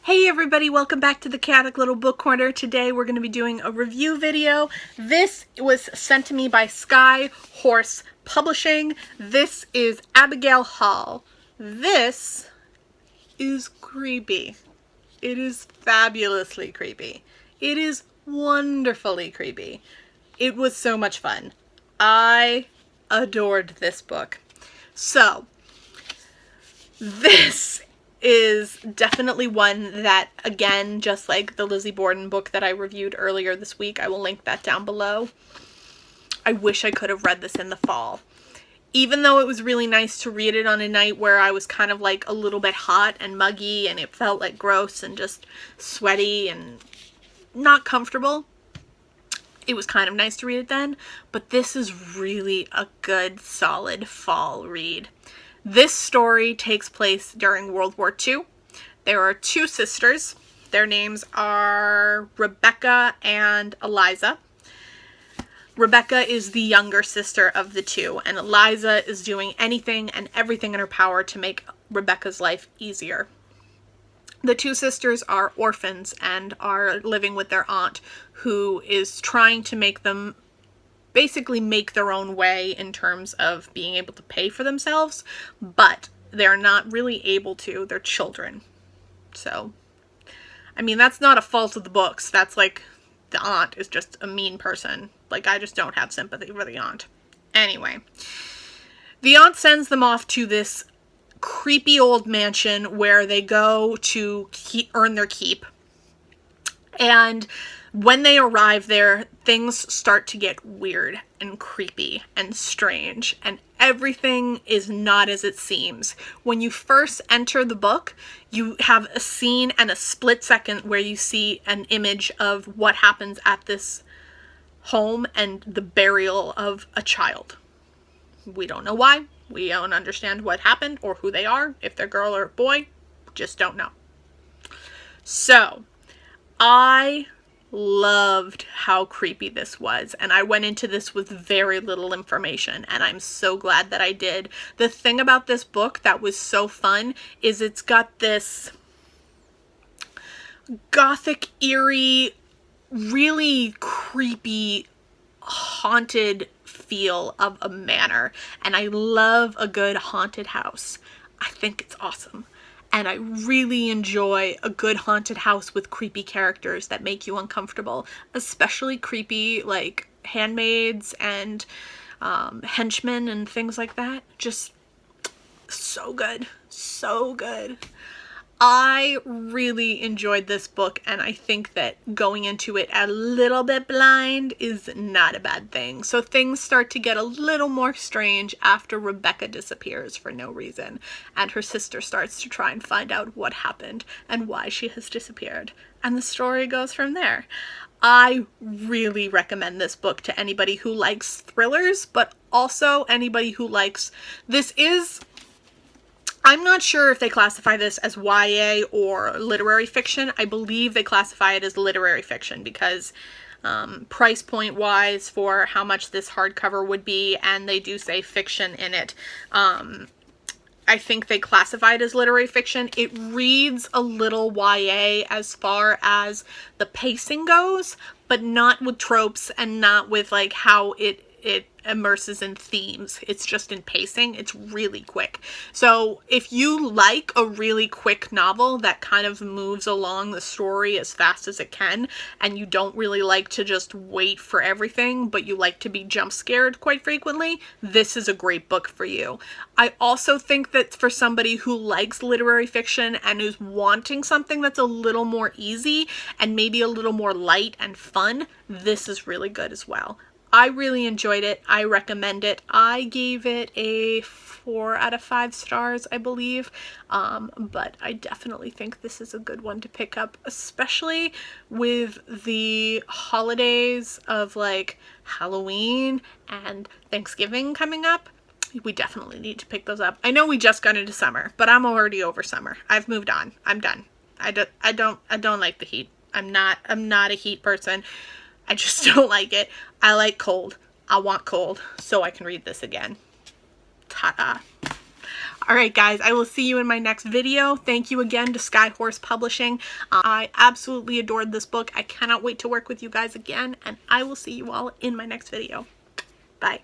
Hey everybody, welcome back to the Chaotic Little Book Corner. Today we're going to be doing a review video. This was sent to me by Sky Horse Publishing. This is Abigale Hall. This is creepy. It is fabulously creepy. It is wonderfully creepy. It was so much fun. I adored this book. So, this is definitely one that, again, just like the Lizzie Borden book that I reviewed earlier this week, I will link that down below. I wish I could have read this in the fall. Even though it was really nice to read it on a night where I was kind of like a little bit hot and muggy and it felt like gross and just sweaty and not comfortable, it was kind of nice to read it then. But this is really a good, solid fall read. This story takes place during World War II. There are two sisters. Their names are Rebecca and Eliza. Rebecca is the younger sister of the two, and Eliza is doing anything and everything in her power to make Rebecca's life easier. The two sisters are orphans and are living with their aunt, who is trying to make them basically make their own way in terms of being able to pay for themselves, but they're not really able to. They're children. So, I mean, that's not a fault of the books. That's like, the aunt is just a mean person. Like, I just don't have sympathy for the aunt. Anyway, the aunt sends them off to this creepy old mansion where they go to earn their keep. And when they arrive there, things start to get weird and creepy and strange, and everything is not as it seems. When you first enter the book, you have a scene and a split second where you see an image of what happens at this home and the burial of a child. We don't know why. We don't understand what happened or who they are, if they're girl or boy. Just don't know. So, I loved how creepy this was, and I went into this with very little information, and I'm so glad that I did. The thing about this book that was so fun is it's got this gothic, eerie, really creepy, haunted feel of a manor, and I love a good haunted house. I think it's awesome. And I really enjoy a good haunted house with creepy characters that make you uncomfortable, especially creepy, like, handmaids and henchmen and things like that. Just so good. So good. I really enjoyed this book, and I think that going into it a little bit blind is not a bad thing. So things start to get a little more strange after Rebecca disappears for no reason, and her sister starts to try and find out what happened and why she has disappeared. And the story goes from there. I really recommend this book to anybody who likes thrillers, but also anybody who likes... I'm not sure if they classify this as YA or literary fiction. I believe they classify it as literary fiction because price point wise for how much this hardcover would be, and they do say fiction in it. I think they classify it as literary fiction. It reads a little YA as far as the pacing goes, but not with tropes and not with like how it immerses in themes. It's just in pacing. It's really quick. So if you like a really quick novel that kind of moves along the story as fast as it can, and you don't really like to just wait for everything, but you like to be jump scared quite frequently, this is a great book for you. I also think that for somebody who likes literary fiction and who's wanting something that's a little more easy and maybe a little more light and fun, this is really good as well. I really enjoyed it. I recommend it. I gave it a 4 out of 5 stars, I believe. But I definitely think this is a good one to pick up, especially with the holidays of like Halloween and Thanksgiving coming up. We definitely need to pick those up. I know we just got into summer, but I'm already over summer. I've moved on. I'm done. I don't like the heat. I'm not a heat person. I just don't like it. I like cold. I want cold so I can read this again. Ta-da. All right, guys, I will see you in my next video. Thank you again to Skyhorse Publishing. I absolutely adored this book. I cannot wait to work with you guys again, and I will see you all in my next video. Bye.